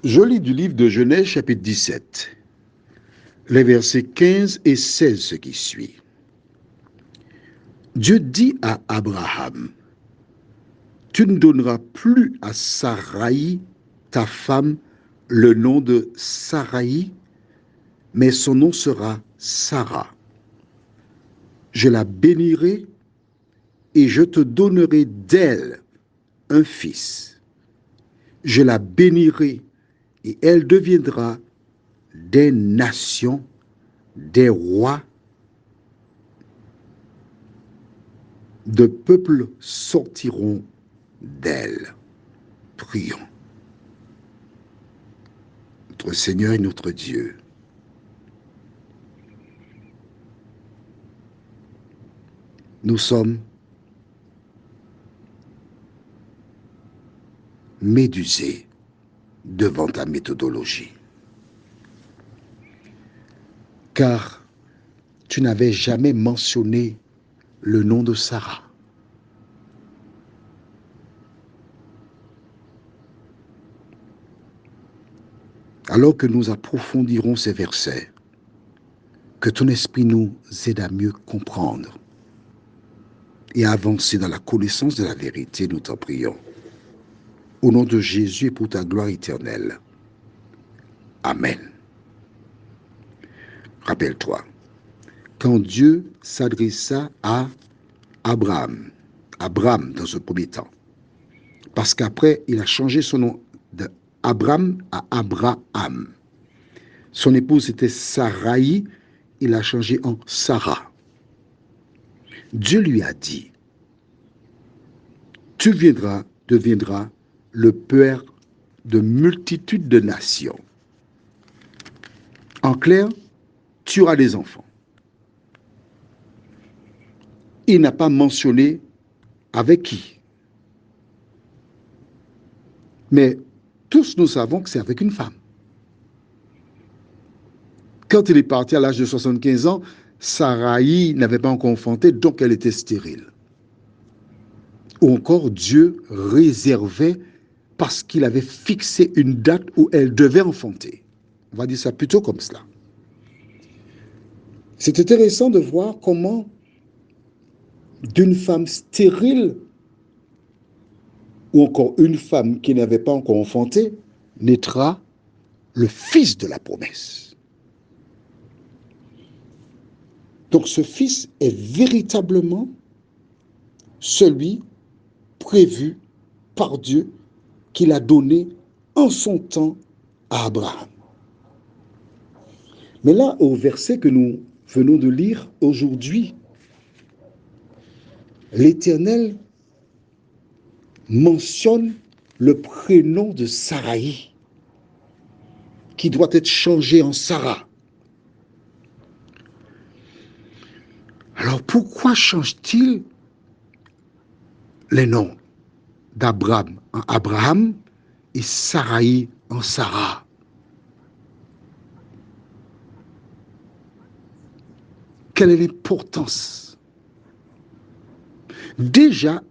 Je lis du livre de Genèse chapitre 17, les versets 15 et 16 ce qui suit. Dieu dit à Abraham, tu ne donneras plus à Saraï, ta femme, le nom de Saraï, mais son nom sera Sarah. Je la bénirai et je te donnerai d'elle un fils. Je la bénirai et elle deviendra des nations, des rois, de peuples sortiront d'elle. Prions. Notre Seigneur et notre Dieu, nous sommes médusés devant ta méthodologie. Car tu n'avais jamais mentionné le nom de Sarah. Alors que nous approfondirons ces versets, que ton esprit nous aide à mieux comprendre et à avancer dans la connaissance de la vérité, nous t'en prions. Au nom de Jésus et pour ta gloire éternelle. Amen. Rappelle-toi, quand Dieu s'adressa à Abraham dans un premier temps, parce qu'après, il a changé son nom de Abraham à Abraham. Son épouse était Saraï, il a changé en Sarah. Dieu lui a dit, tu deviendras le père de multitudes de nations. En clair, tu auras des enfants. Il n'a pas mentionné avec qui. Mais tous nous savons que c'est avec une femme. Quand il est parti à l'âge de 75 ans, Saraï n'avait pas encore enfanté, donc elle était stérile. Ou encore, Dieu réservait parce qu'il avait fixé une date où elle devait enfanter. On va dire ça plutôt comme cela. C'est intéressant de voir comment d'une femme stérile ou encore une femme qui n'avait pas encore enfanté naîtra le fils de la promesse. Donc ce fils est véritablement celui prévu par Dieu qu'il a donné en son temps à Abraham. Mais là, au verset que nous venons de lire aujourd'hui, l'Éternel mentionne le prénom de Saraï, qui doit être changé en Sarah. Alors pourquoi change-t-il les noms d'Abraham en Abraham et Saraï en Sarah? Quelle est l'importance? Déjà,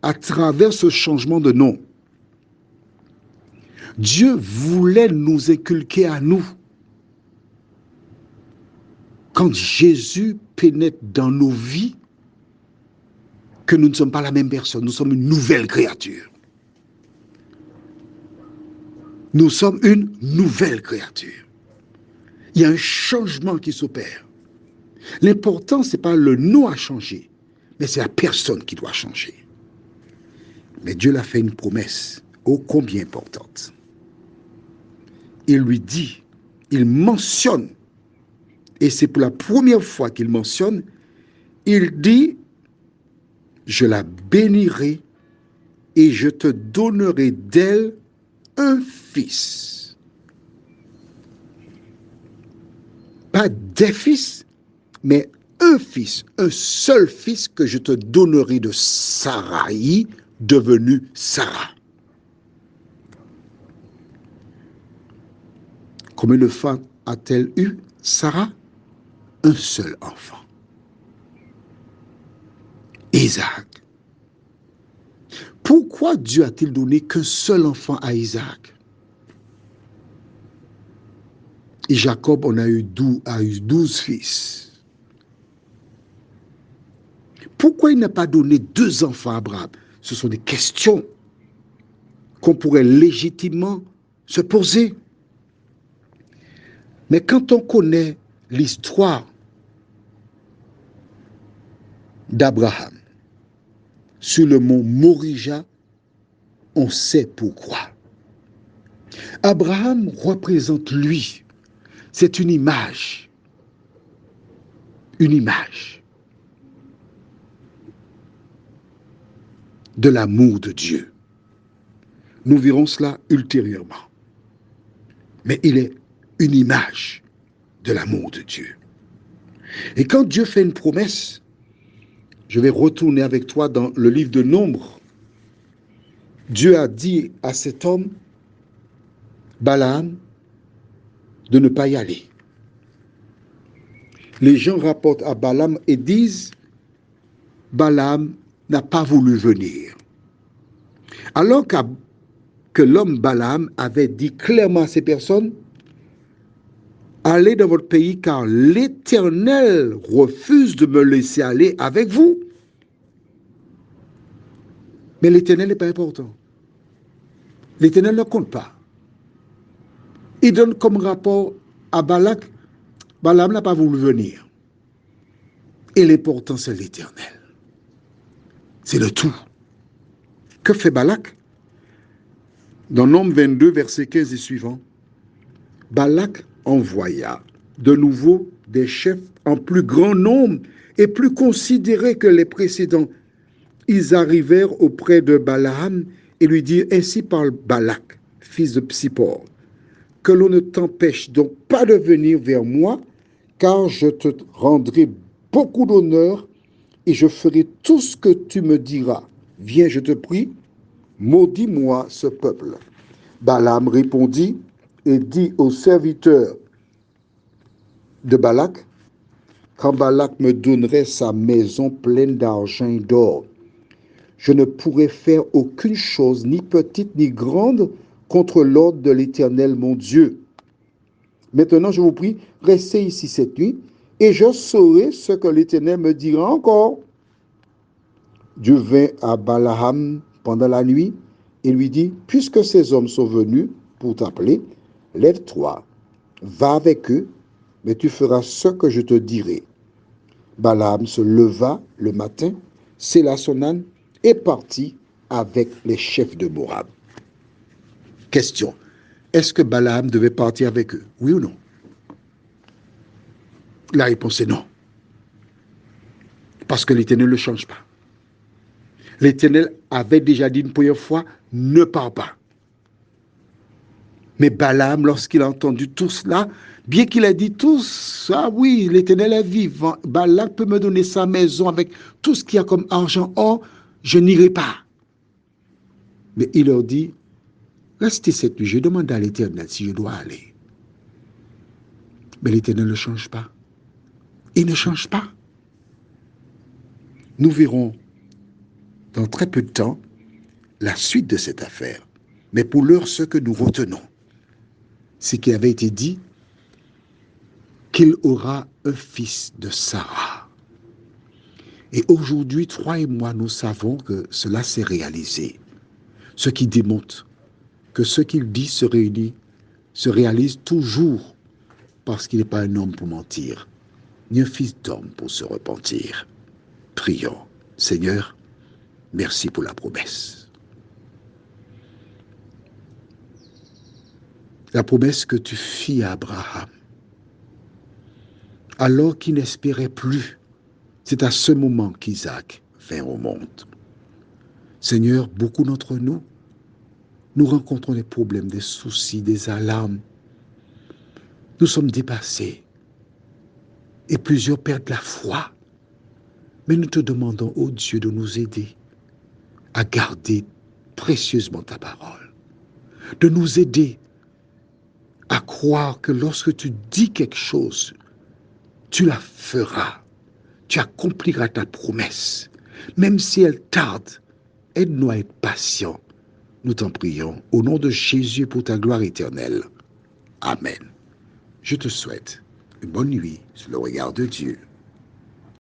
à travers ce changement de nom, Dieu voulait nous inculquer à nous. Quand Jésus pénètre dans nos vies, que nous ne sommes pas la même personne, nous sommes une nouvelle créature. Nous sommes une nouvelle créature. Il y a un changement qui s'opère. L'important, ce n'est pas le nom à changer, mais c'est la personne qui doit changer. Mais Dieu l'a fait une promesse, ô combien importante. Il lui dit, il mentionne, et c'est pour la première fois qu'il mentionne, il dit, je la bénirai et je te donnerai d'elle un fils. Pas des fils, mais un fils, un seul fils que je te donnerai de Saraï, devenue Sarah. Combien de femmes a-t-elle eu, Sarah? Un seul enfant. Isaac. Pourquoi Dieu a-t-il donné qu'un seul enfant à Isaac? Et Jacob a eu 12 fils. Pourquoi il n'a pas donné 2 enfants à Abraham? Ce sont des questions qu'on pourrait légitimement se poser. Mais quand on connaît l'histoire d'Abraham sur le mont Morija, on sait pourquoi. Abraham représente lui. C'est une image. Une image de l'amour de Dieu. Nous verrons cela ultérieurement. Mais il est une image de l'amour de Dieu. Et quand Dieu fait une promesse, je vais retourner avec toi dans le livre de Nombres. Dieu a dit à cet homme, Balaam, de ne pas y aller. Les gens rapportent à Balaam et disent, Balaam n'a pas voulu venir. Alors que l'homme Balaam avait dit clairement à ces personnes, allez dans votre pays car l'Éternel refuse de me laisser aller avec vous. Mais l'Éternel n'est pas important. L'Éternel ne compte pas. Il donne comme rapport à Balak, Balaam n'a pas voulu venir. Et l'important, c'est l'Éternel. C'est le tout. Que fait Balak? Dans Nombre 22, versets 15 et suivants, Balak envoya de nouveau des chefs en plus grand nombre et plus considérés que les précédents. Ils arrivèrent auprès de Balaam et lui dirent, ainsi parle Balak, fils de Tsippor, que l'on ne t'empêche donc pas de venir vers moi, car je te rendrai beaucoup d'honneur et je ferai tout ce que tu me diras. Viens, je te prie, maudis-moi ce peuple. Balaam répondit et dit aux serviteurs de Balak, quand Balak me donnerait sa maison pleine d'argent et d'or, je ne pourrais faire aucune chose, ni petite ni grande, contre l'ordre de l'Éternel mon Dieu. Maintenant, je vous prie, restez ici cette nuit, et je saurai ce que l'Éternel me dira encore. Dieu vint à Balaam pendant la nuit et lui dit, puisque ces hommes sont venus pour t'appeler, lève-toi, va avec eux, mais tu feras ce que je te dirai. Balaam se leva le matin, sella son âne et partit avec les chefs de Moab. Question, est-ce que Balaam devait partir avec eux? Oui ou non? La réponse est non. Parce que l'Éternel ne change pas. L'Éternel avait déjà dit une première fois, ne pars pas. Mais Balaam, lorsqu'il a entendu tout cela, bien qu'il ait dit tout ça, oui, l'Éternel est vivant, Balaam peut me donner sa maison avec tout ce qu'il y a comme argent, or, je n'irai pas. Mais il leur dit, restez cette nuit, je demande à l'Éternel si je dois aller. Mais l'Éternel ne change pas. Il ne change pas. Nous verrons dans très peu de temps la suite de cette affaire. Mais pour l'heure, ce que nous retenons, c'est qu'il avait été dit qu'il aura un fils de Sarah. Et aujourd'hui, toi et moi, nous savons que cela s'est réalisé. Ce qui démontre que ce qu'il dit se réalise toujours parce qu'il n'est pas un homme pour mentir, ni un fils d'homme pour se repentir. Prions. Seigneur, merci pour la promesse. La promesse que tu fis à Abraham, alors qu'il n'espérait plus. C'est à ce moment qu'Isaac vint au monde. Seigneur, beaucoup d'entre nous, nous rencontrons des problèmes, des soucis, des alarmes. Nous sommes dépassés et plusieurs perdent la foi. Mais nous te demandons, ô Dieu, de nous aider à garder précieusement ta parole, de nous aider à croire que lorsque tu dis quelque chose, tu la feras, tu accompliras ta promesse, même si elle tarde. Aide-nous à être patients. Nous t'en prions, au nom de Jésus pour ta gloire éternelle. Amen. je te souhaite une bonne nuit sous le regard de Dieu.